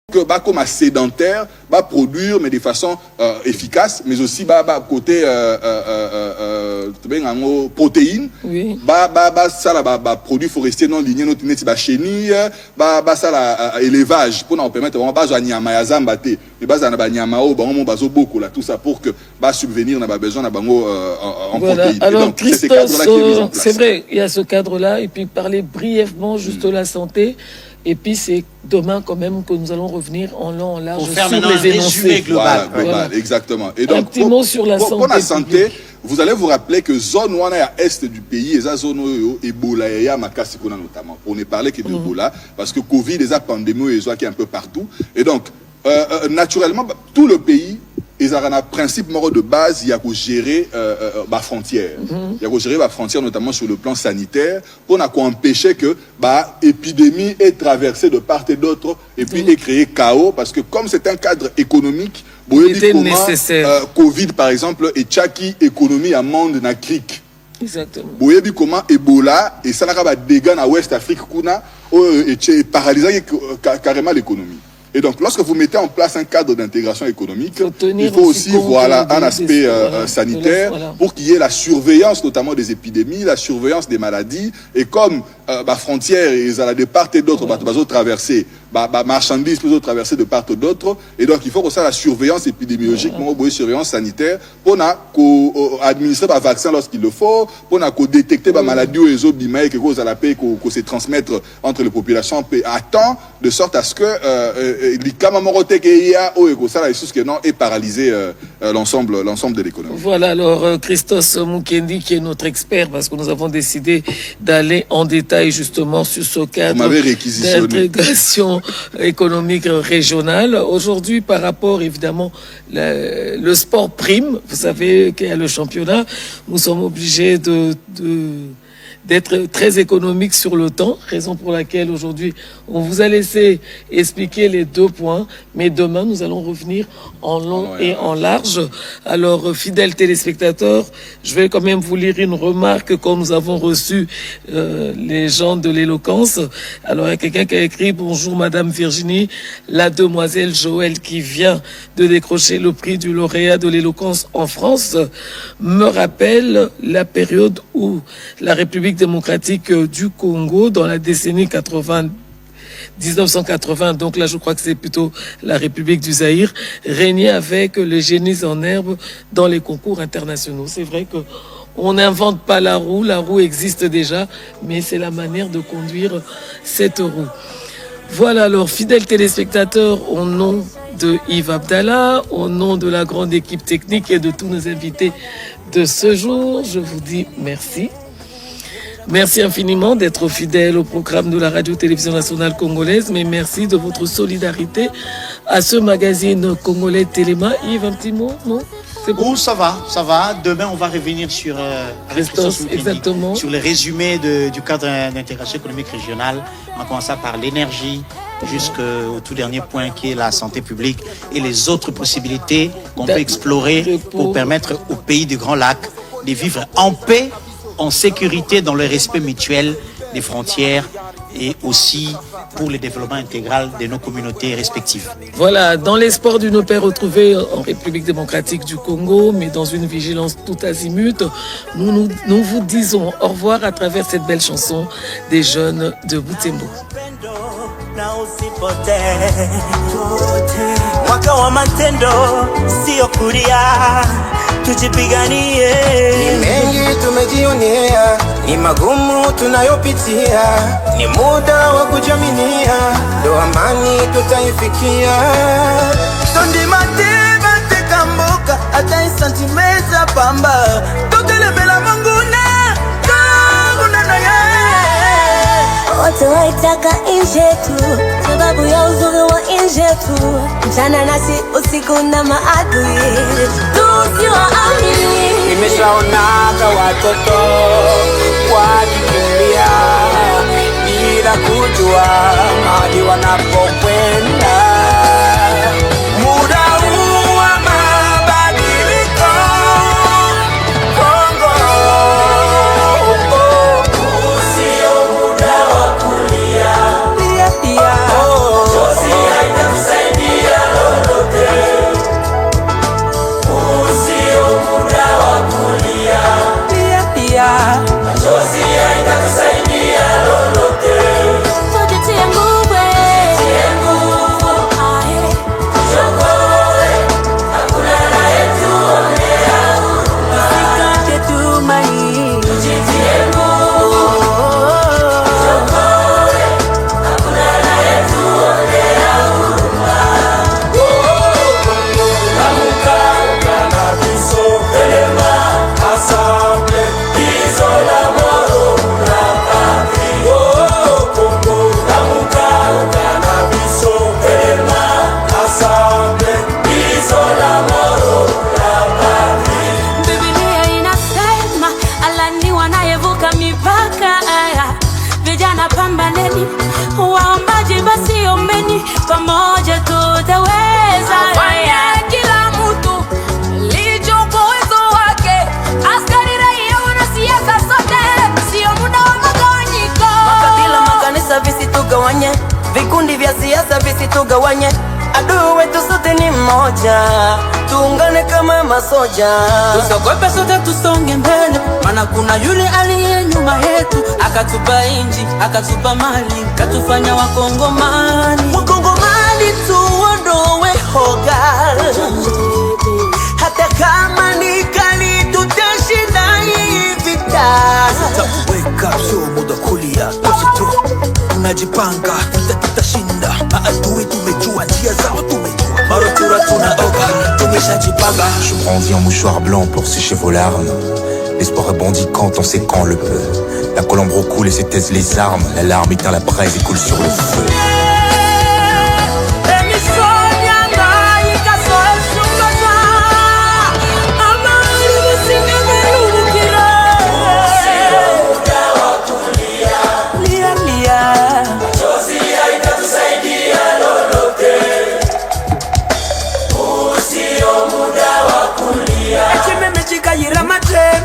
que comme sédentaire va produire mais de façon efficace, mais aussi côté protéines, ça la produits forestiers non lignés notre net chenille, ça la élevage pour nous permettre vraiment pas nyama ya zamba te, mais basa na ba nyama o bango bazo beaucoup là, tout ça pour que subvenir na ba besoin na bango en protéines. Alors Christophe, c'est vrai, il y a ce cadre là et puis parler brièvement juste de la santé. Et puis c'est demain quand même que nous allons revenir en long, en large sur les énoncés. Global, exactement. Et donc, un petit mot sur la santé. Pour la santé, vous allez vous rappeler que zone où on est à est du pays, et zone où Ebola et Makassikona notamment, pour ne parler que d'Ebola, parce que Covid, les pandémies, qui est un peu partout. Et donc, naturellement, tout le pays, ils ont un principe de base, il y a que gérer la frontière. Il y a que gérer la frontière, notamment sur le plan sanitaire, pour empêcher que l'épidémie est traversée de part et d'autre et puis créer chaos. Parce que comme c'est un cadre économique, Covid par exemple, et Tchaki économie à monde na cric. Exactement. Vous voyez comment Ebola et ça n'a pas de dégâts dans l'Ouest Afrique et paralysé carrément l'économie. Et donc, lorsque vous mettez en place un cadre d'intégration économique, il faut aussi un aspect sanitaire pour qu'il y ait la surveillance notamment des épidémies, la surveillance des maladies. Et comme frontières, ils ont de part et d'autre, traverser, marchandises peuvent traverser de part et d'autre. Et donc, il faut que ça la surveillance épidémiologique, la surveillance sanitaire, pour administrer le vaccin lorsqu'il le faut, pour détecter les maladies ou les autres bimaïs que se transmettre entre les populations à temps, de sorte à ce que et paralyser l'ensemble de l'économie. Voilà, alors Christos Mukendi qui est notre expert parce que nous avons décidé d'aller en détail justement sur ce cadre d'intégration économique régionale. Aujourd'hui, par rapport évidemment le sport prime, vous savez qu'il y a le championnat, nous sommes obligés d'être très économique sur le temps, raison pour laquelle aujourd'hui on vous a laissé expliquer les 2 points, mais demain nous allons revenir en long et en large. Alors fidèles téléspectateurs, je vais quand même vous lire une remarque quand nous avons reçu les gens de l'éloquence. Alors il y a quelqu'un qui a écrit: bonjour Madame Virginie, la demoiselle Joël qui vient de décrocher le prix du lauréat de l'éloquence en France me rappelle la période où la République démocratique du Congo, dans la décennie 1980, donc là je crois que c'est plutôt la République du Zaïre, régnait avec les génies en herbe dans les concours internationaux. C'est vrai que on n'invente pas la roue existe déjà, mais c'est la manière de conduire cette roue. Voilà, alors fidèles téléspectateurs, au nom de Yves Abdallah, au nom de la grande équipe technique et de tous nos invités de ce jour, je vous dis merci. Merci infiniment d'être fidèle au programme de la Radio-Télévision nationale congolaise, mais merci de votre solidarité à ce magazine congolais Téléma. Yves, un petit mot, non? Bon, ça va. Demain, on va revenir sur exactement. Sur le résumé du cadre d'intégration économique régionale, en commençant par l'énergie jusqu'au tout dernier point qui est la santé publique et les autres possibilités qu'on peut explorer pour permettre aux pays du Grand Lac de vivre en paix, en sécurité, dans le respect mutuel des frontières et aussi pour le développement intégral de nos communautés respectives. Voilà, dans l'espoir d'une paix retrouvée en République démocratique du Congo, mais dans une vigilance tout azimut, nous vous disons au revoir à travers cette belle chanson des jeunes de Butembo. Mwaka wa matendo sio kulia, tujipiganie. Ni mengi tumejionea, ni magumu tunayopitia, ni muda wa kujaminia, ndo amani tutaifikia. Tondi mateba tekamboka, hata isantimeza pamba, totelebela manguna, kaguna na ya. Watu waitaka nje tu, sababu ya uzuri wa nje tu. Mchana nasi usiku na maadui, tusiwaamini. Nimeshaonaga watoto wakikimbia bila kujua mahali wanapokwenda. Muda huu wa mabadiliko, Kongo usio muda wa kulia. Chozi haitamsaidia. wasitugawanye, adui wetu sote ni mmoja, tuungane kama masoja. Tusiogope sote tusonge mbele, maana kuna yule aliye nyuma yetu, akatupa inji, akatupa mali, katufanya wakongomani. Wakongomani tuondoe hoga, hata kama ni kali tutashinda hii vita. Wake up, show muda kulia, tosito tunajipanga, tutashinda maadui, tumejua njia zao, tumejua marotura tunaoga, tumeshajipanga. Je brandis un mouchoir blanc pour sécher vos larmes. L'espoir rebondit quand on sait quand le peut. La colombe recoule et se taisent les armes. La larme éteint la braise et coule sur le feu.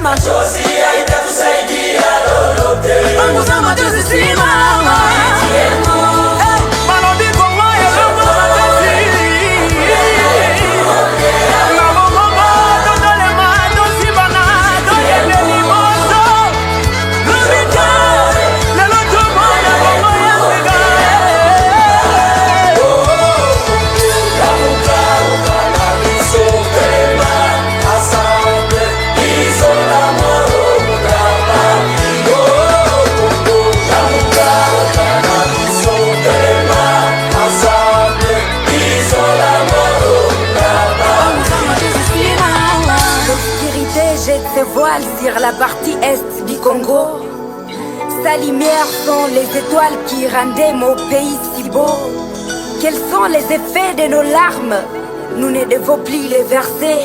Machozi haitatusaidia lolote. Mungu za machozi simama. Sur la partie est du Congo, sa lumière sont les étoiles qui rendaient mon pays si beau. Quels sont les effets de nos larmes? Nous ne devons plus les verser.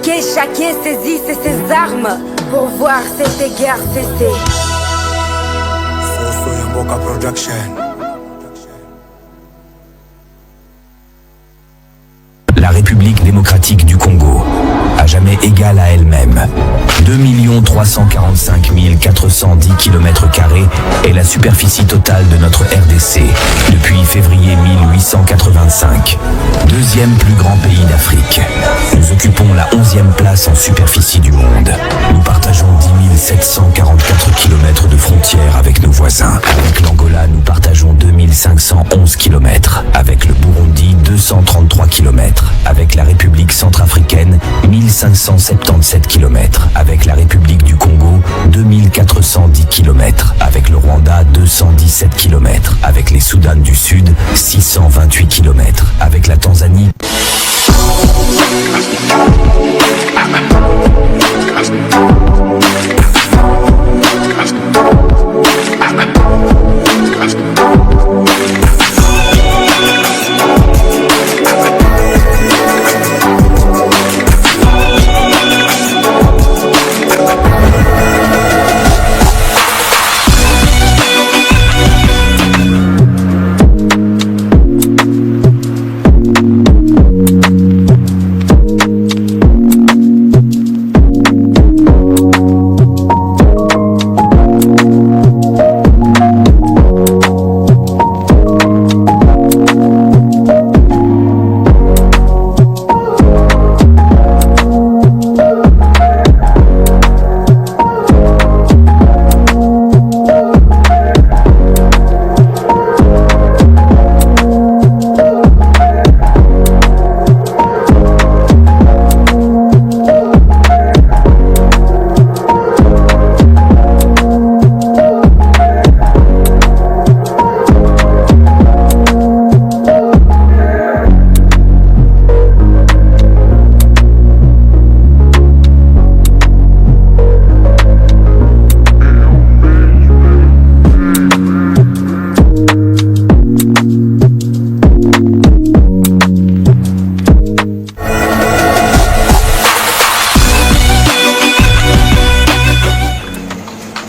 Que chacun saisisse ses armes pour voir cette guerre cesser. Soso Yamboka Production. La République démocratique du Congo, à jamais égale à elle-même. 2 345 410 km² est la superficie totale de notre RDC depuis février 1885. Deuxième plus grand pays d'Afrique. Nous occupons la 11e place en superficie du monde. Nous partageons 10 744 km de frontières avec nos voisins. Avec l'Angola, nous partageons 2511 km. Avec le Burundi, 233 km. Avec la République centrafricaine, 1577 km. Avec la République du Congo, 2410 km. Avec le Rwanda, 217 km. Avec les Soudans du Sud, 628 km. Avec la Tanzanie...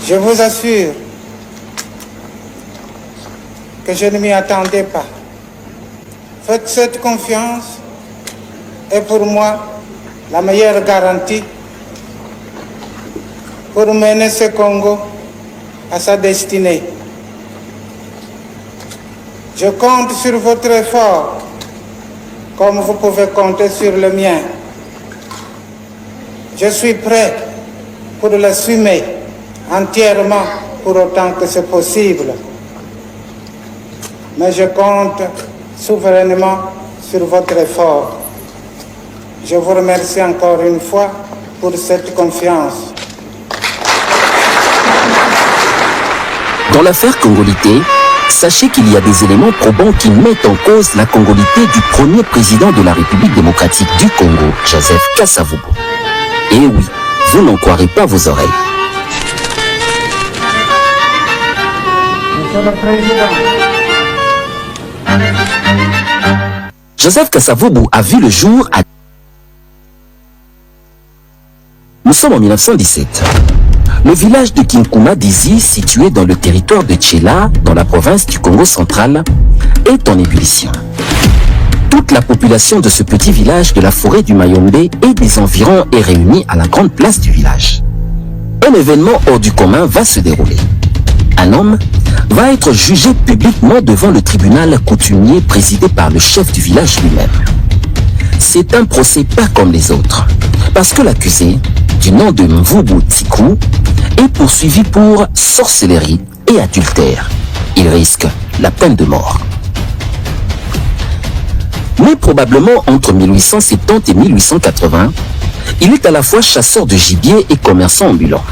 Je vous assure que je ne m'y attendais pas. Faites cette confiance est pour moi la meilleure garantie pour mener ce Congo à sa destinée. Je compte sur votre effort, comme vous pouvez compter sur le mien. Je suis prêt pour l'assumer entièrement pour autant que c'est possible. Mais je compte souverainement sur votre effort. Je vous remercie encore une fois pour cette confiance. Dans l'affaire congolité, sachez qu'il y a des éléments probants qui mettent en cause la congolité du premier président de la République démocratique du Congo, Joseph Kasavubu. Et oui, vous n'en croirez pas vos oreilles. Monsieur le Président. Joseph Kasavubu a vu le jour à... Nous sommes en 1917. Le village de Kinkuma Dizi, situé dans le territoire de Tchela, dans la province du Congo central, est en ébullition. Toute la population de ce petit village de la forêt du Mayombe et des environs est réunie à la grande place du village. Un événement hors du commun va se dérouler. Un homme va être jugé publiquement devant le tribunal coutumier présidé par le chef du village lui-même. C'est un procès pas comme les autres, parce que l'accusé, du nom de Mvubu Tsikou, est poursuivi pour sorcellerie et adultère. Il risque la peine de mort. Mais probablement entre 1870 et 1880, il est à la fois chasseur de gibier et commerçant ambulant.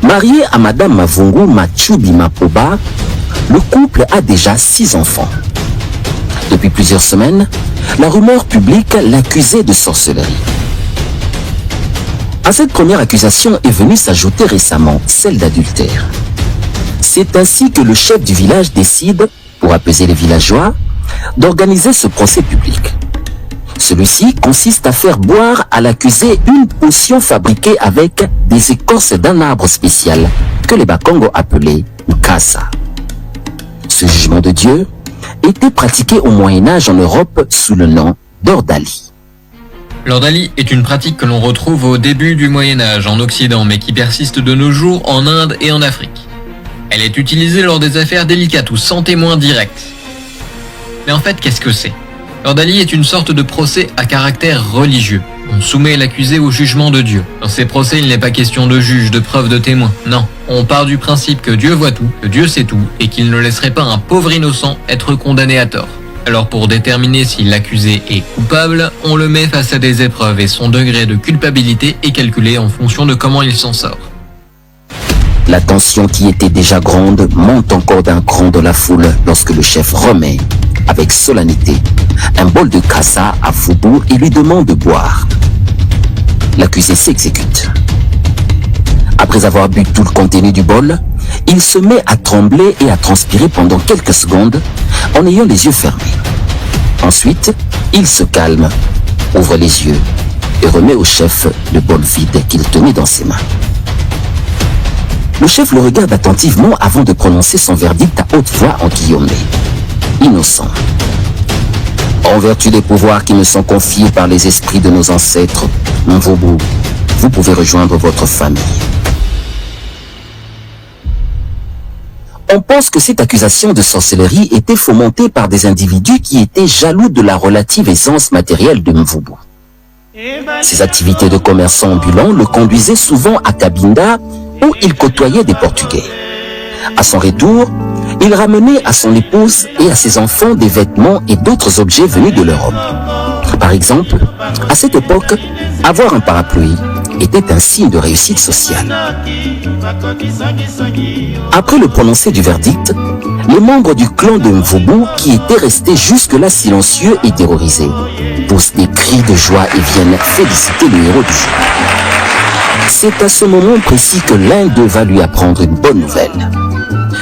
Marié à Madame Mavungu Machubi Mapoba, le couple a déjà 6 enfants. Depuis plusieurs semaines, la rumeur publique l'accusait de sorcellerie. À cette première accusation est venue s'ajouter récemment celle d'adultère. C'est ainsi que le chef du village décide, pour apaiser les villageois, d'organiser ce procès public. Celui-ci consiste à faire boire à l'accusé une potion fabriquée avec des écorces d'un arbre spécial que les Bakongo appelaient Nkasa. Ce jugement de Dieu était pratiqué au Moyen-Âge en Europe sous le nom d'Ordalie. L'ordalie est une pratique que l'on retrouve au début du Moyen-Âge en Occident, mais qui persiste de nos jours en Inde et en Afrique. Elle est utilisée lors des affaires délicates ou sans témoin direct. Mais en fait, qu'est-ce que c'est ? L'ordalie est une sorte de procès à caractère religieux. On soumet l'accusé au jugement de Dieu. Dans ces procès, il n'est pas question de juge, de preuve, de témoin. Non, on part du principe que Dieu voit tout, que Dieu sait tout, et qu'il ne laisserait pas un pauvre innocent être condamné à tort. Alors pour déterminer si l'accusé est coupable, on le met face à des épreuves et son degré de culpabilité est calculé en fonction de comment il s'en sort. La tension qui était déjà grande monte encore d'un cran dans la foule lorsque le chef remet, avec solennité, un bol de kassa à Vubu et lui demande de boire. L'accusé s'exécute. Après avoir bu tout le contenu du bol, il se met à trembler et à transpirer pendant quelques secondes en ayant les yeux fermés. Ensuite, il se calme, ouvre les yeux et remet au chef le bol vide qu'il tenait dans ses mains. Le chef le regarde attentivement avant de prononcer son verdict à haute voix en guillaumet. Innocent. En vertu des pouvoirs qui me sont confiés par les esprits de nos ancêtres, Mvubu, vous pouvez rejoindre votre famille. On pense que cette accusation de sorcellerie était fomentée par des individus qui étaient jaloux de la relative aisance matérielle de Mvubu. Ses activités de commerçant ambulant le conduisaient souvent à Cabinda, où il côtoyait des Portugais. À son retour, il ramenait à son épouse et à ses enfants des vêtements et d'autres objets venus de l'Europe. Par exemple, à cette époque, avoir un parapluie était un signe de réussite sociale. Après le prononcé du verdict, les membres du clan de Mvubu, qui étaient restés jusque-là silencieux et terrorisés, poussent des cris de joie et viennent féliciter le héros du jour. C'est à ce moment précis que l'un d'eux va lui apprendre une bonne nouvelle.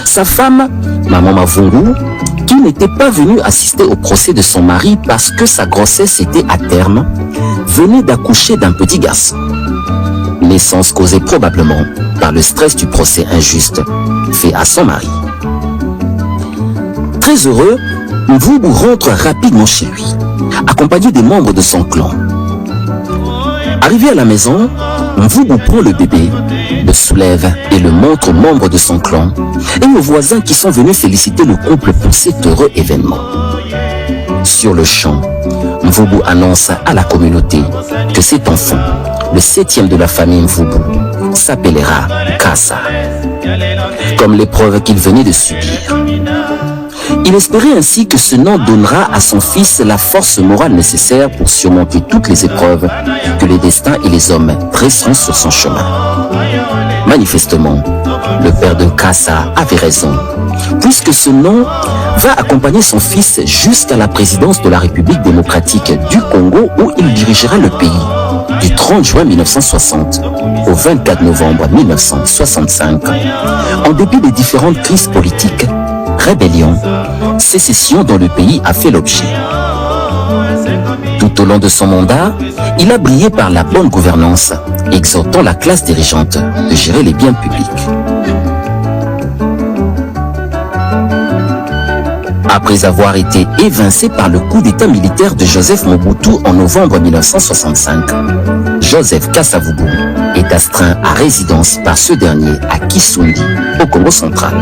Sa femme, Maman Mavungu, qui n'était pas venue assister au procès de son mari parce que sa grossesse était à terme, venait d'accoucher d'un petit garçon. Naissance causée probablement par le stress du procès injuste fait à son mari. Très heureux, Mvubu rentre rapidement chez lui, accompagné des membres de son clan. Arrivé à la maison, Mvubu prend le bébé, le soulève et le montre aux membres de son clan et aux voisins qui sont venus féliciter le couple pour cet heureux événement. Sur le champ, Mvubu annonce à la communauté que cet enfant, le 7e de la famille Mvubu, s'appellera Kassa, comme l'épreuve qu'il venait de subir. Il espérait ainsi que ce nom donnera à son fils la force morale nécessaire pour surmonter toutes les épreuves que les destins et les hommes dresseront sur son chemin. Manifestement, le père de Kassa avait raison, puisque ce nom va accompagner son fils jusqu'à la présidence de la République démocratique du Congo où il dirigera le pays du 30 juin 1960 au 24 novembre 1965, en dépit des différentes crises politiques, rébellions, sécessions dont le pays a fait l'objet. Tout au long de son mandat, il a brillé par la bonne gouvernance, exhortant la classe dirigeante de gérer les biens publics. Après avoir été évincé par le coup d'état militaire de Joseph Mobutu en novembre 1965, Joseph Kasavubu est astreint à résidence par ce dernier à Kisundi, au Congo central.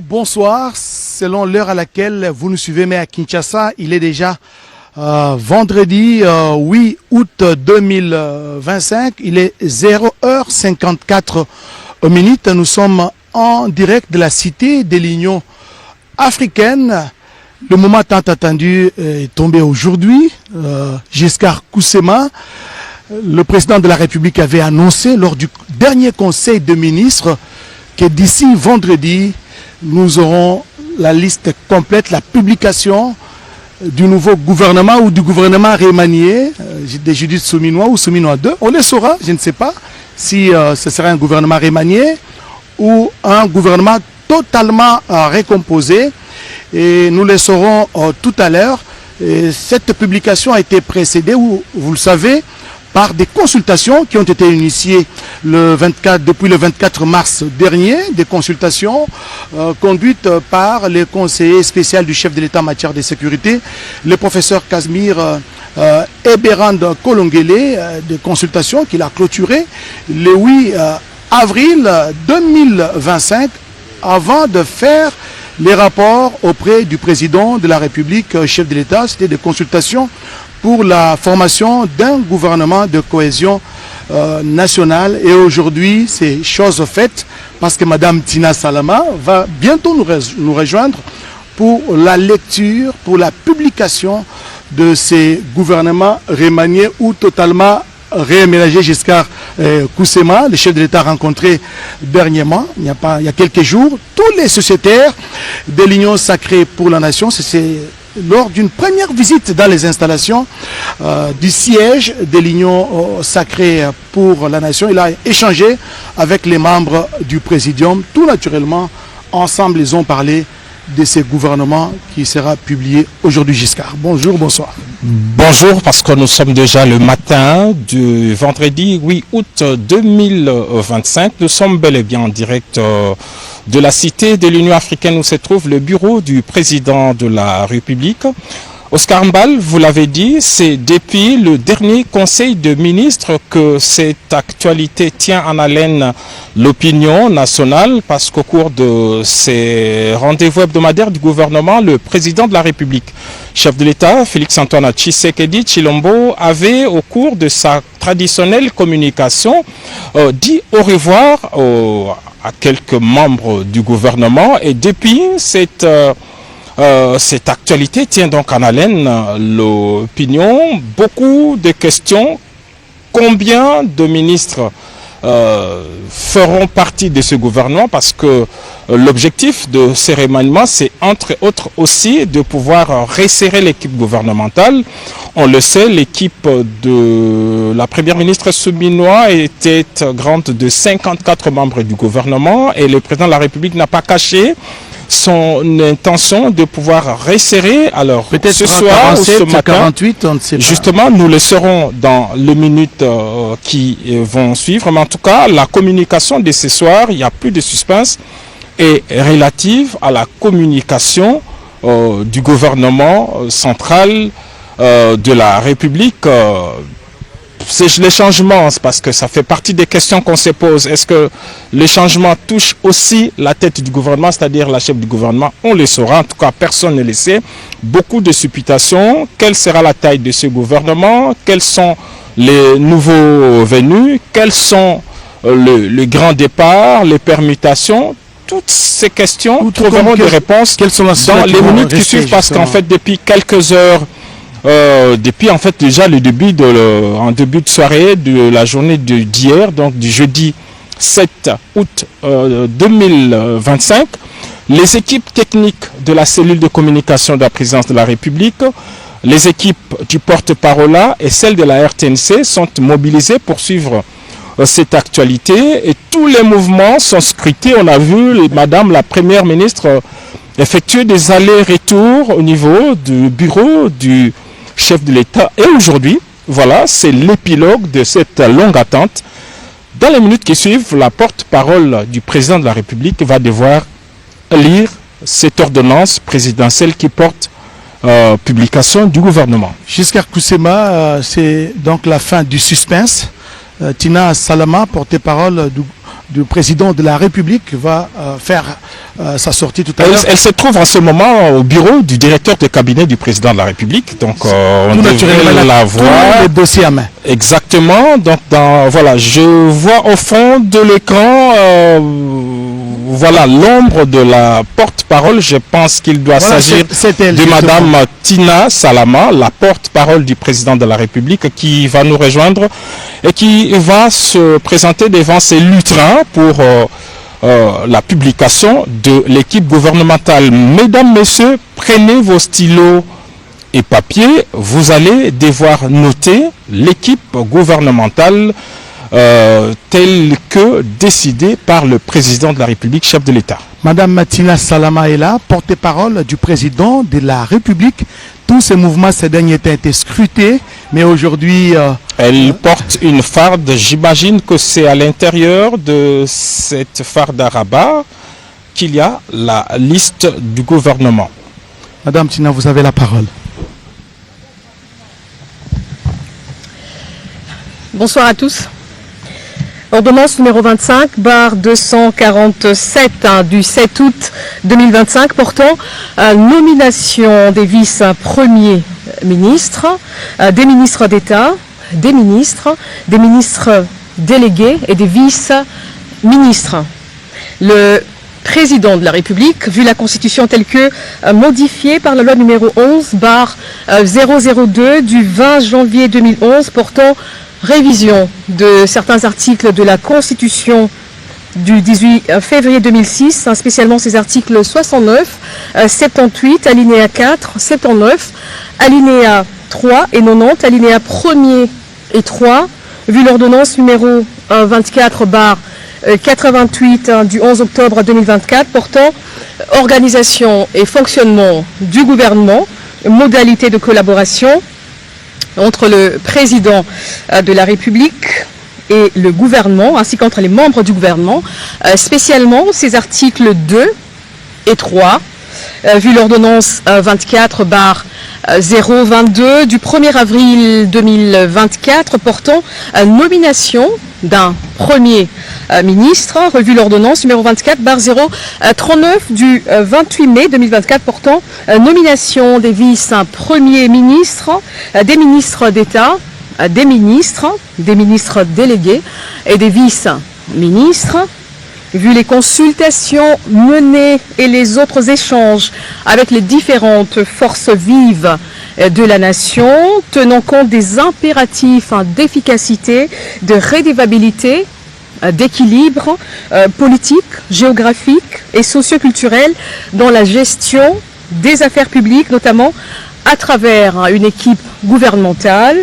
Bonsoir, selon l'heure à laquelle vous nous suivez, mais à Kinshasa, il est déjà vendredi 8 août 2025, il est 0h54 minutes. Nous sommes en direct de la cité de l'Union africaine. Le moment tant attendu est tombé aujourd'hui. Giscard Koussema, le président de la République, avait annoncé lors du dernier conseil de ministres que d'ici vendredi, nous aurons la liste complète, la publication du nouveau gouvernement ou du gouvernement remanié de Judith Souminois ou Souminois 2. On le saura, je ne sais pas si ce sera un gouvernement remanié ou un gouvernement totalement recomposé. Et nous le saurons tout à l'heure. Cette publication a été précédée, vous le savez, par des consultations qui ont été initiées depuis le 24 mars dernier, des consultations conduites par les conseillers spéciaux du chef de l'État en matière de sécurité, le professeur Casimir Eberand Kolongele, des consultations qu'il a clôturées le 8 avril 2025 avant de faire les rapports auprès du président de la République, chef de l'État. C'était des consultations pour la formation d'un gouvernement de cohésion nationale. Et aujourd'hui, c'est chose faite parce que Madame Tina Salama va bientôt nous rejoindre pour la lecture, pour la publication de ces gouvernements remaniés ou totalement réaménagé Giscard Koussema, le chef de l'État rencontré dernièrement, il y a quelques jours, tous les sociétaires de l'Union sacrée pour la nation. C'est lors d'une première visite dans les installations du siège de l'Union sacrée pour la nation. Il a échangé avec les membres du Présidium. Tout naturellement, ensemble, ils ont parlé de ces gouvernements qui sera publié aujourd'hui. Giscard. Bonjour, bonsoir. Bonjour, parce que nous sommes déjà le matin du vendredi 8 août 2025. Nous sommes bel et bien en direct de la cité de l'Union africaine où se trouve le bureau du président de la République. Oscar Mbal, vous l'avez dit, c'est depuis le dernier conseil de ministres que cette actualité tient en haleine l'opinion nationale, parce qu'au cours de ces rendez-vous hebdomadaires du gouvernement, le président de la République, chef de l'État, Félix-Antoine Tshisekedi Tshilombo, avait au cours de sa traditionnelle communication dit au revoir à quelques membres du gouvernement. Et depuis cette actualité tient donc en haleine l'opinion. Beaucoup de questions. Combien de ministres feront partie de ce gouvernement? Parce que l'objectif de ces remaniements, c'est entre autres aussi de pouvoir resserrer l'équipe gouvernementale. On le sait, l'équipe de la première ministre Soubinois était grande de 54 membres du gouvernement et le président de la République n'a pas caché son intention de pouvoir resserrer. Alors peut-être ce soir 47, ou ce matin, 48, on ne sait pas. Justement, nous le saurons dans les minutes qui vont suivre. Mais en tout cas, la communication de ce soir, il n'y a plus de suspense, est relative à la communication du gouvernement central de la République. C'est les changements, parce que ça fait partie des questions qu'on se pose. Est-ce que les changements touchent aussi la tête du gouvernement, c'est-à-dire la chef du gouvernement? On le saura, en tout cas personne ne le sait. Beaucoup de supputations. Quelle sera la taille de ce gouvernement? Quels sont les nouveaux venus? Quels sont les grands départs, les permutations? Toutes ces questions trouveront des réponses dans les minutes qui suivent, parce qu'en fait, depuis quelques heures, depuis en fait déjà le début en début de soirée de la journée d'hier, donc du jeudi 7 août 2025, les équipes techniques de la cellule de communication de la présidence de la République, les équipes du porte-parole et celles de la RTNC sont mobilisées pour suivre cette actualité, et tous les mouvements sont scrutés. On a vu Madame la Première ministre effectuer des allers-retours au niveau du bureau du chef de l'État. Et aujourd'hui, voilà, c'est l'épilogue de cette longue attente. Dans les minutes qui suivent, la porte-parole du président de la République va devoir lire cette ordonnance présidentielle qui porte publication du gouvernement. Giscard Koussema, c'est donc la fin du suspense. Tina Salama, porte-parole du président de la République, va faire sa sortie tout à l'heure. Elle se trouve en ce moment au bureau du directeur de cabinet du président de la République. Donc on devrait la voir. Le dossier à main. Exactement. Donc voilà, je vois au fond de l'écran voilà l'ombre de la porte-parole. Je pense qu'il doit s'agir de Madame Tina Salama, la porte-parole du président de la République, qui va nous rejoindre et qui va se présenter devant ses lutrins pour la publication de l'équipe gouvernementale. Mesdames, Messieurs, prenez vos stylos et papiers. Vous allez devoir noter l'équipe gouvernementale telle que décidée par le président de la République, chef de l'État. Madame Tina Salama est là, porte-parole du président de la République. Tous ces mouvements ces derniers temps étaient scrutés, mais aujourd'hui, Elle porte une farde, j'imagine que c'est à l'intérieur de cette farde à rabat qu'il y a la liste du gouvernement. Madame Tina, vous avez la parole. Bonsoir à tous. Ordonnance numéro 25/247 du 7 août 2025 portant nomination des vice-premiers ministres, des ministres d'État, des ministres délégués et des vice-ministres. Le président de la République, vu la Constitution telle que modifiée par la loi numéro 11/002 du 20 janvier 2011 portant révision de certains articles de la Constitution du 18 février 2006, spécialement ces articles 69, 78, alinéa 4, 79, alinéa 3 et 90, alinéa 1er et 3, vu l'ordonnance numéro 24/88 du 11 octobre 2024 portant organisation et fonctionnement du gouvernement, modalités de collaboration entre le président de la République et le gouvernement, ainsi qu'entre les membres du gouvernement, spécialement ces articles 2 et 3, vu l'ordonnance 24/022 du 1er avril 2024 portant nomination d'un premier ministre, revu l'ordonnance numéro 24/039 du 28 mai 2024 portant nomination des vice-premiers ministres, des ministres d'État, des ministres délégués et des vice-ministres, vu les consultations menées et les autres échanges avec les différentes forces vives de la nation, tenant compte des impératifs d'efficacité, de rédévabilité, d'équilibre politique, géographique et socio-culturel dans la gestion des affaires publiques, notamment à travers une équipe gouvernementale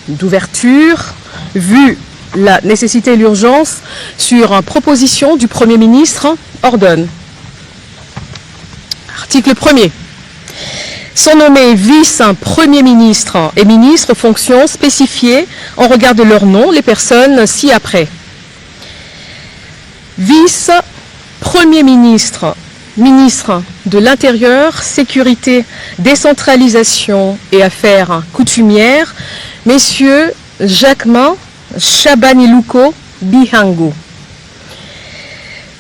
d'ouverture, vu la nécessité et l'urgence sur proposition du Premier ministre, ordonne. Article 1er. Sont nommés vice-premiers ministres et ministres fonctions spécifiées en regard de leur nom les personnes ci-après. Vice-premier ministre, ministre de l'Intérieur, Sécurité, Décentralisation et Affaires coutumières, messieurs Jacquemin Chabaniluko Bihango.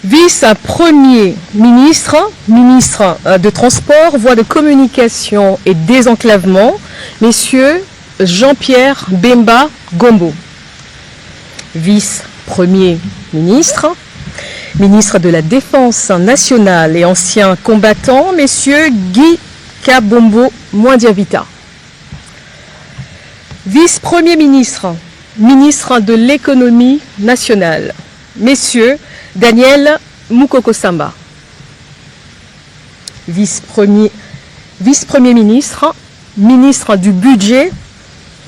Vice-premier ministre, ministre de Transport, Voies de communication et désenclavement, messieurs Jean-Pierre Bemba Gombo. Vice-premier ministre, ministre de la Défense nationale et ancien combattant, messieurs Guy Kabombo Mwandiavita. Vice-premier ministre, ministre de l'économie nationale, messieurs Daniel Mukoko Samba. Vice-premier ministre, ministre du budget,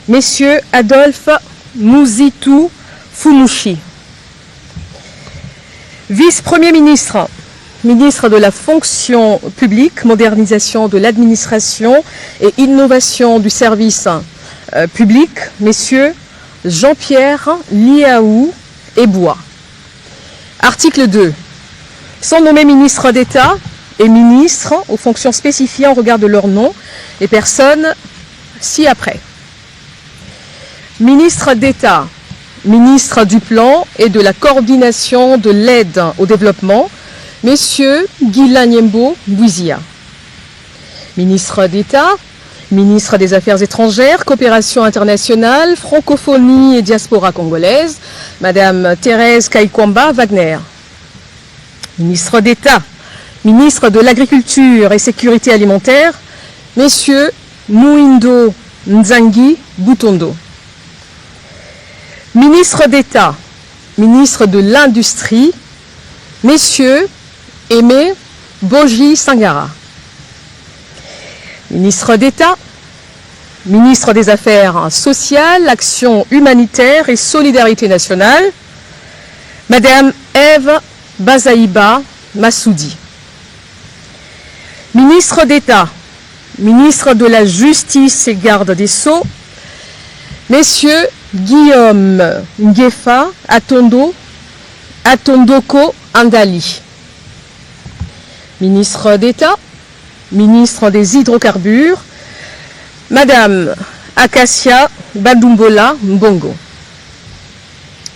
messieurs Adolphe Mouzitou Fumushi. Vice-premier ministre, ministre de la fonction publique, modernisation de l'administration et innovation du service public, messieurs Jean-Pierre Liaou Ebois. Article 2. Sont nommés ministres d'État et ministres aux fonctions spécifiées en regard de leur nom les personnes ci-après. Ministre d'État, ministre du Plan et de la coordination de l'aide au développement, messieurs Guilain Nyembo Bouizia. Ministre d'État, ministre des Affaires étrangères, coopération internationale, francophonie et diaspora congolaise, Madame Thérèse Kaikwamba Wagner. Ministre d'État, ministre de l'Agriculture et Sécurité alimentaire, messieurs Mouindo Nzangi Boutondo. Ministre d'État, ministre de l'Industrie, messieurs Aimé Boji Sangara. Ministre d'État, ministre des Affaires sociales, Action humanitaire et solidarité nationale, Madame Ève Bazaïba Massoudi. Ministre d'État, ministre de la Justice et Garde des Sceaux, Messieurs Guillaume Ngefa Atondoko Andali. Ministre d'État, ministre des Hydrocarbures, Madame Acacia Badumbola Mbongo.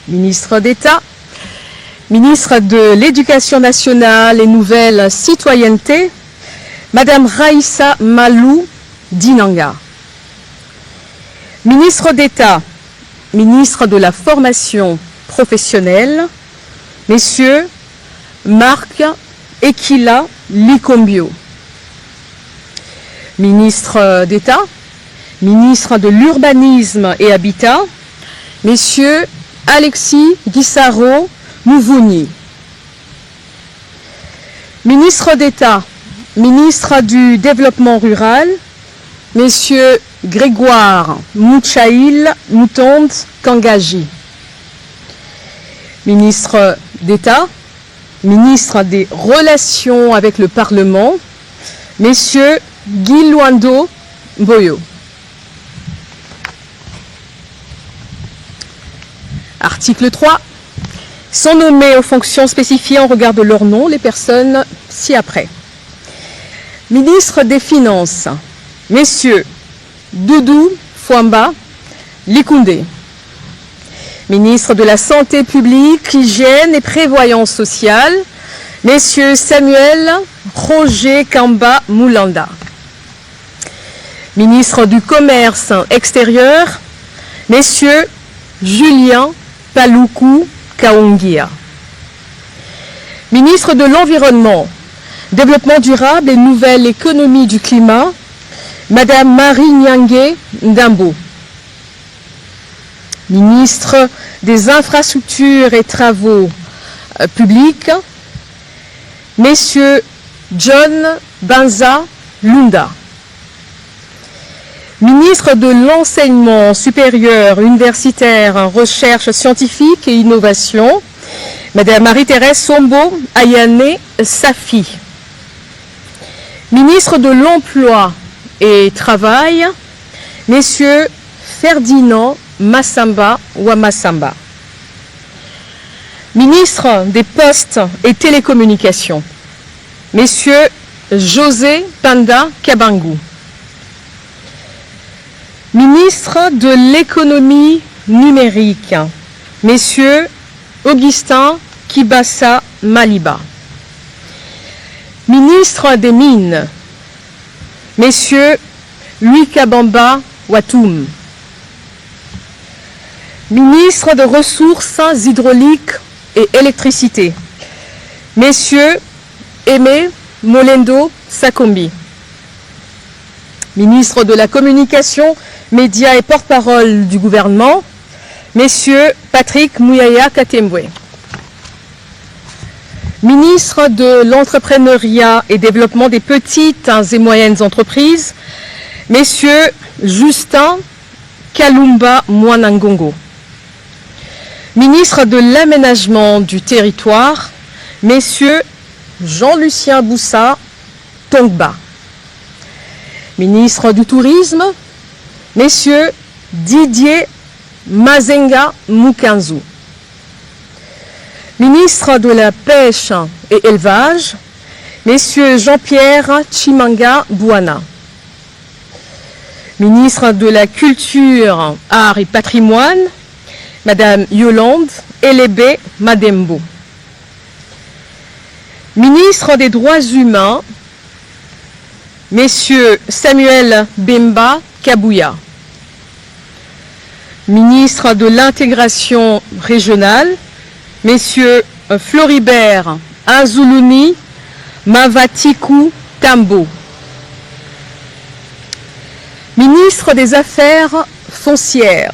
Ministre d'État, ministre de l'Éducation nationale et nouvelle citoyenneté, Madame Raïssa Malou Dinanga. Ministre d'État, ministre de la formation professionnelle, Messieurs Marc Ekila Likombio. Ministre d'État, ministre de l'Urbanisme et Habitat, Messieurs Alexis Guissaro Mouvouni. Ministre d'État, ministre du Développement rural, Messieurs Grégoire Mouchaïl Moutonde Kangaji. Ministre d'État, ministre des Relations avec le Parlement, Messieurs Guy Luando Boyo. Article 3. Sont nommés aux fonctions spécifiées en regard de leur nom les personnes ci-après. Ministre des Finances, Messieurs Doudou Fouamba Likoundé. Ministre de la Santé publique, Hygiène et Prévoyance sociale, Messieurs Samuel Roger Kamba Moulanda. Ministre du Commerce extérieur, Messieurs Julien Paloukou Kaongia. Ministre de l'Environnement, Développement durable et Nouvelle économie du climat, Madame Marie Nyangé Ndambo. Ministre des Infrastructures et Travaux publics, Messieurs John Banza Lunda. Ministre de l'Enseignement supérieur, universitaire, recherche scientifique et innovation, Madame Marie-Thérèse Sombo Ayane Safi. Ministre de l'Emploi et Travail, Messieurs Ferdinand Massamba Wamassamba. Ministre des Postes et Télécommunications, Messieurs José Panda Kabangou. Ministre de l'Économie numérique, Messieurs Augustin Kibassa Maliba. Ministre des Mines, Messieurs Louis Kabamba Watoum. Ministre de Ressources hydrauliques et électricité, Messieurs Aimé Molendo Sakombi. Ministre de la Communication, Médias et porte-parole du gouvernement, Messieurs Patrick Mouyaya Katembwe. Ministre de l'Entrepreneuriat et Développement des petites et moyennes entreprises, Messieurs Justin Kalumba Mwanangongo. Ministre de l'Aménagement du Territoire, Messieurs Jean-Lucien Boussa Tongba. Ministre du Tourisme, Messieurs Didier Mazenga Mukanzu. Ministre de la Pêche et Élevage, Messieurs Jean-Pierre Chimanga Bouana. Ministre de la Culture, Arts et Patrimoine, Madame Yolande Elébé Madembo. Ministre des Droits humains, Messieurs Samuel Bemba Kabouya. Ministre de l'Intégration régionale, Messieurs Floribert Azuluni Mavatiku Tambo. Ministre des Affaires foncières,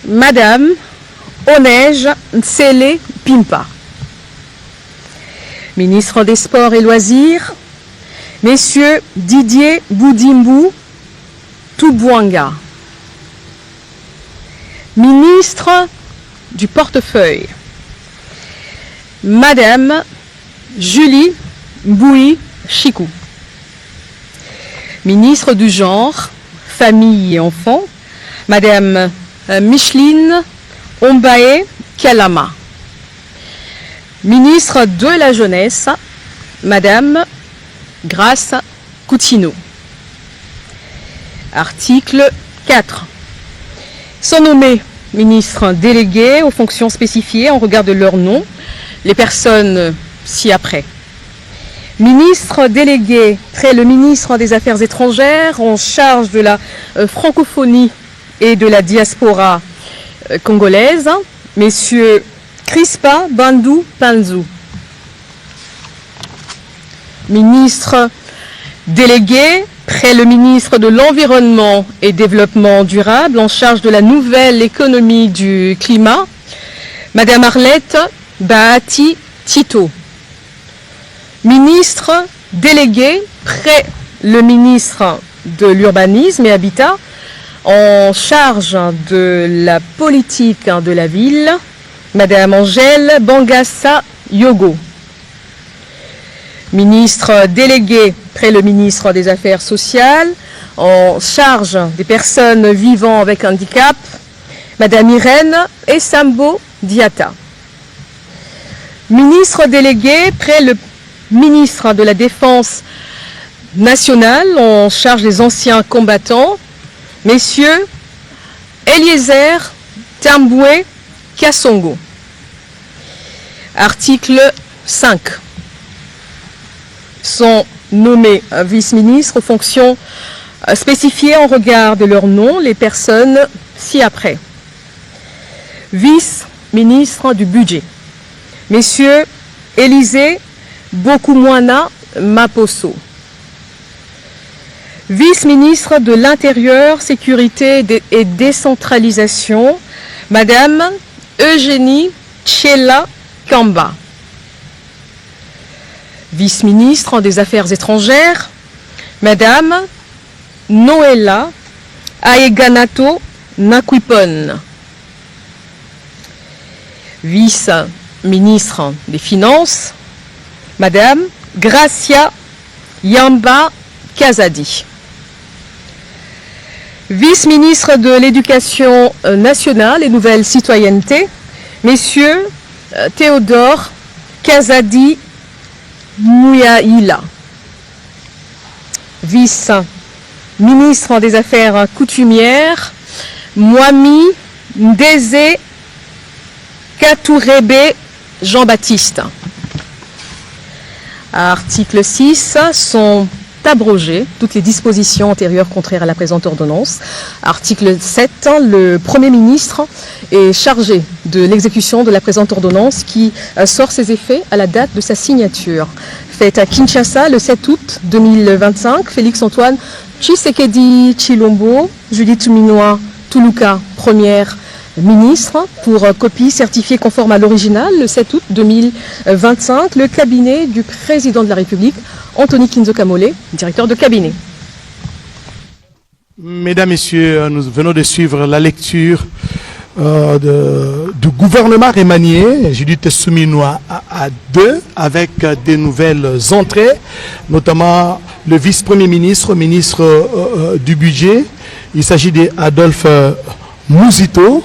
Madame Onej Nsele Pimpa. Ministre des Sports et Loisirs, Messieurs Didier Boudimbu Toubouanga. Ministre du Portefeuille, Madame Julie Boui Chikou. Ministre du Genre, Famille et Enfants, Madame Micheline Ombaé Kalama. Ministre de la Jeunesse, Madame Grace Coutinho. Article 4. Sont nommés ministres délégués aux fonctions spécifiées en regard de leur nom, les personnes ci-après. Ministre délégué près le ministre des Affaires étrangères en charge de la francophonie et de la diaspora congolaise, messieurs Crispa Bandou Panzou. Ministre délégué près le ministre de l'Environnement et Développement durable en charge de la nouvelle économie du climat, Madame Arlette Bahati Tito. Ministre délégué près le ministre de l'Urbanisme et Habitat en charge de la politique de la ville, Madame Angèle Bangassa Yogo. Ministre délégué près le ministre des Affaires sociales en charge des personnes vivant avec handicap, Madame Irène Essambo Diata. Ministre délégué près le ministre de la Défense nationale en charge des anciens combattants, messieurs Eliezer Tamboué Kassongo. Article 5. Sont nommés vice-ministres aux fonctions spécifiées en regard de leur nom, les personnes ci-après. Vice-ministre du budget, messieurs Élisée Bokumwana Maposo. Vice-ministre de l'Intérieur, Sécurité et Décentralisation, Madame Eugénie Tchela Kamba. Vice-ministre des Affaires étrangères, Madame Noëlla Aeganato Nakwipon. Vice-ministre des Finances, Madame Gracia Yamba Kazadi. Vice-ministre de l'Éducation nationale et Nouvelle Citoyenneté, Messieurs Théodore Kazadi Mouyaïla. Vice-ministre des Affaires coutumières, Mwami Ndeze Katourebe Jean-Baptiste. Article 6 sont abrogées toutes les dispositions antérieures contraires à la présente ordonnance. Article 7, le Premier ministre est chargé de l'exécution de la présente ordonnance qui sort ses effets à la date de sa signature. Faite à Kinshasa le 7 août 2025, Félix-Antoine Tshisekedi Tshilombo, Judith Minois Tuluka, première ministre, pour copie certifiée conforme à l'original le 7 août 2025, le cabinet du président de la République, Anthony Kinzo Kamole, directeur de cabinet. Mesdames, Messieurs, nous venons de suivre la lecture du gouvernement remanié, Judith Souminois à 2, avec des nouvelles entrées, notamment le vice-premier ministre, ministre du budget. Il s'agit d'Adolphe Mouzito,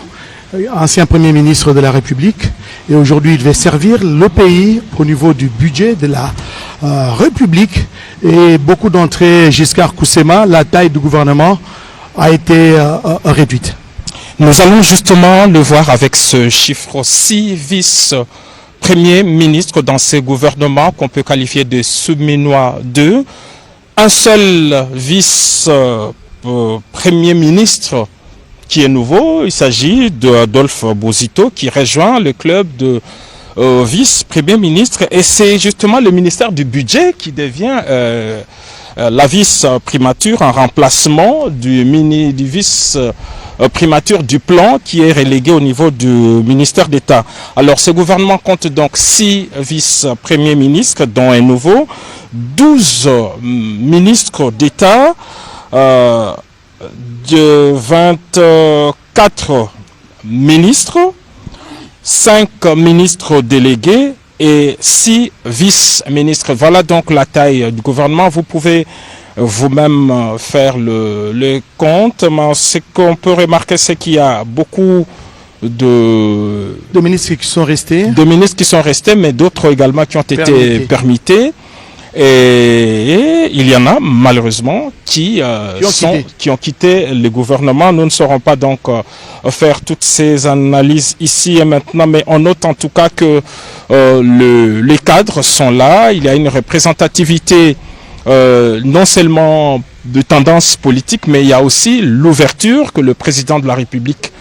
ancien premier ministre de la République. Et aujourd'hui, il devait servir le pays au niveau du budget de la République. Et beaucoup d'entrées, Giscard Koussema, la taille du gouvernement a été réduite. Nous allons justement le voir avec ce chiffre 6 vice-premiers ministres dans ces gouvernements qu'on peut qualifier de Souminois 2. Un seul vice-premier ministre qui est nouveau, il s'agit d'Adolphe Mouzito qui rejoint le club de vice-premier ministre, et c'est justement le ministère du budget qui devient la vice-primature en remplacement du vice-primature du plan qui est relégué au niveau du ministère d'État. Alors ce gouvernement compte donc 6 vice-premiers ministres dont un nouveau, 12 ministres d'État, de 24 ministres, 5 ministres délégués et 6 vice-ministres. Voilà donc la taille du gouvernement. Vous pouvez vous-même faire le compte. Mais ce qu'on peut remarquer, c'est qu'il y a beaucoup de ministres qui sont restés. De ministres qui sont restés, mais d'autres également qui ont été permis. Et il y en a malheureusement qui ont quitté le gouvernement. Nous ne saurons pas donc faire toutes ces analyses ici et maintenant, mais on note en tout cas que les cadres sont là. Il y a une représentativité non seulement de tendance politique, mais il y a aussi l'ouverture que le président de la République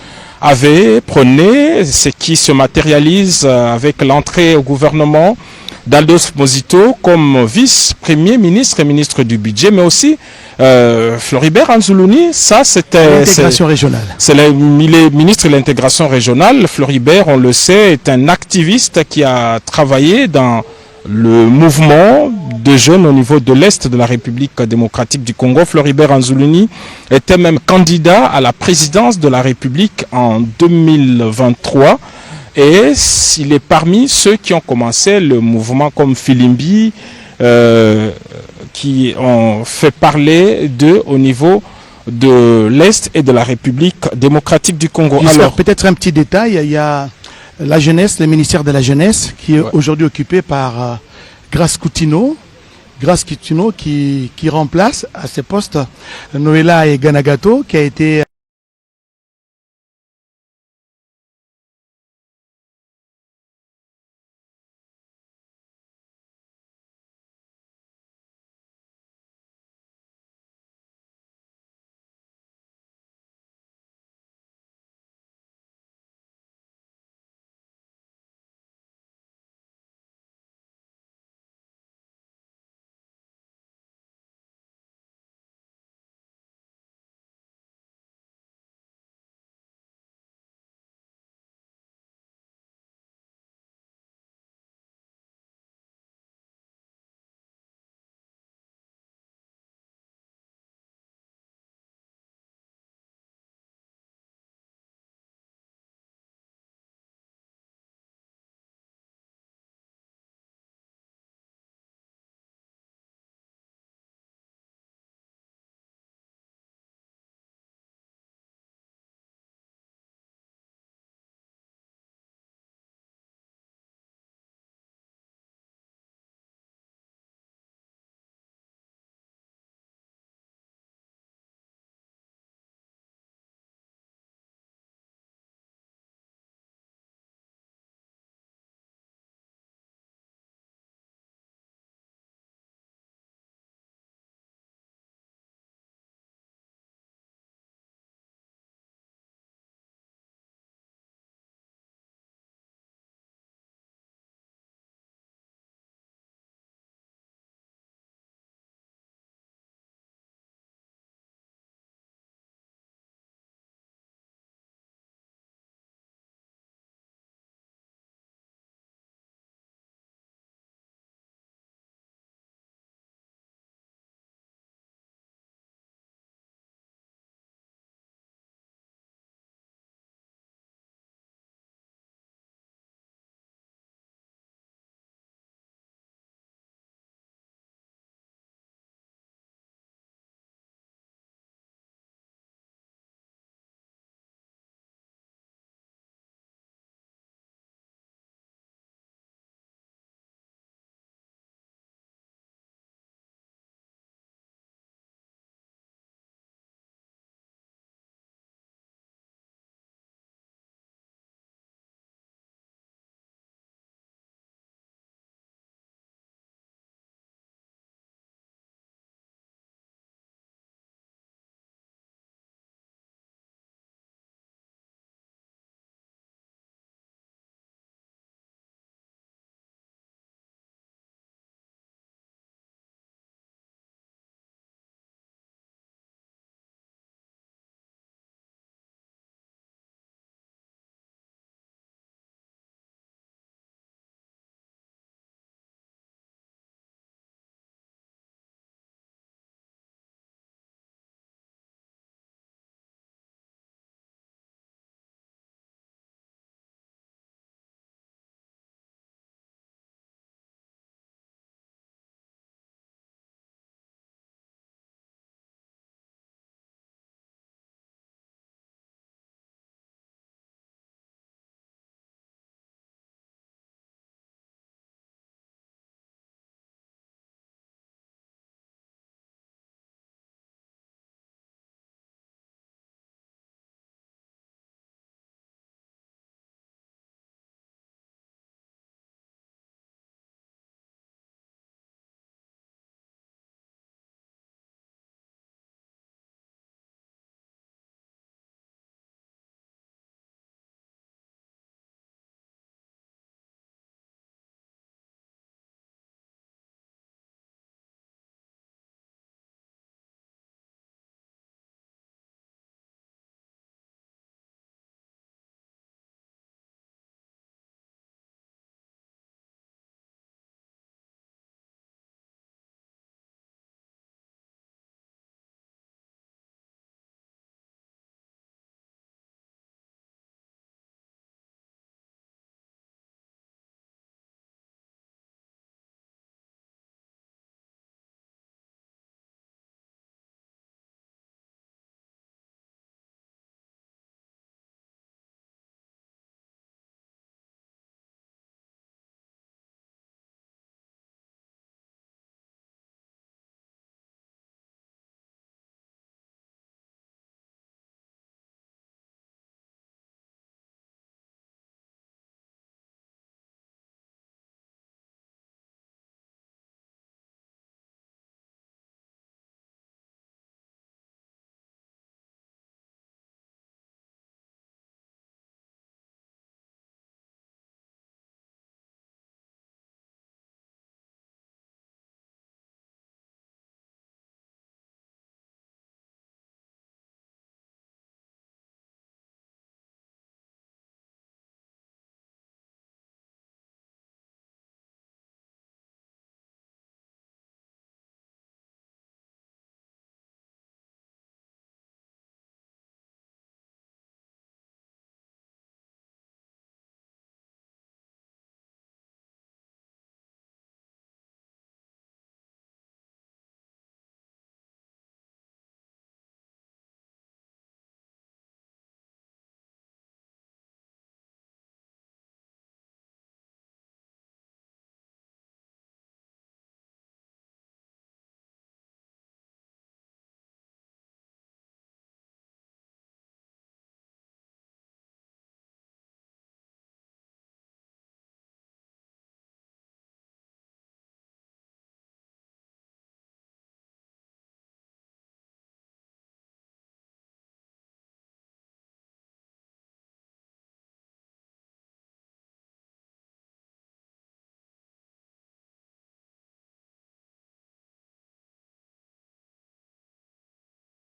avait prôné, ce qui se matérialise avec l'entrée au gouvernement d'Aldo Mosito comme vice-premier ministre et ministre du budget, mais aussi Floribert Anzoulouni, ça c'était l'intégration régionale. Il est ministre de l'intégration régionale. Floribert, on le sait, est un activiste qui a travaillé dans le mouvement de jeunes au niveau de l'Est de la République démocratique du Congo. Floribert Anzoulouni était même candidat à la présidence de la République en 2023. Et il est parmi ceux qui ont commencé le mouvement comme Filimbi, qui ont fait parler d'eux au niveau de l'Est et de la République démocratique du Congo. Alors peut-être un petit détail, il y a la jeunesse, le ministère de la jeunesse qui est aujourd'hui occupé par Grace Coutinho. Grace Coutinho qui remplace à ce poste Noéla et Ganagato qui a été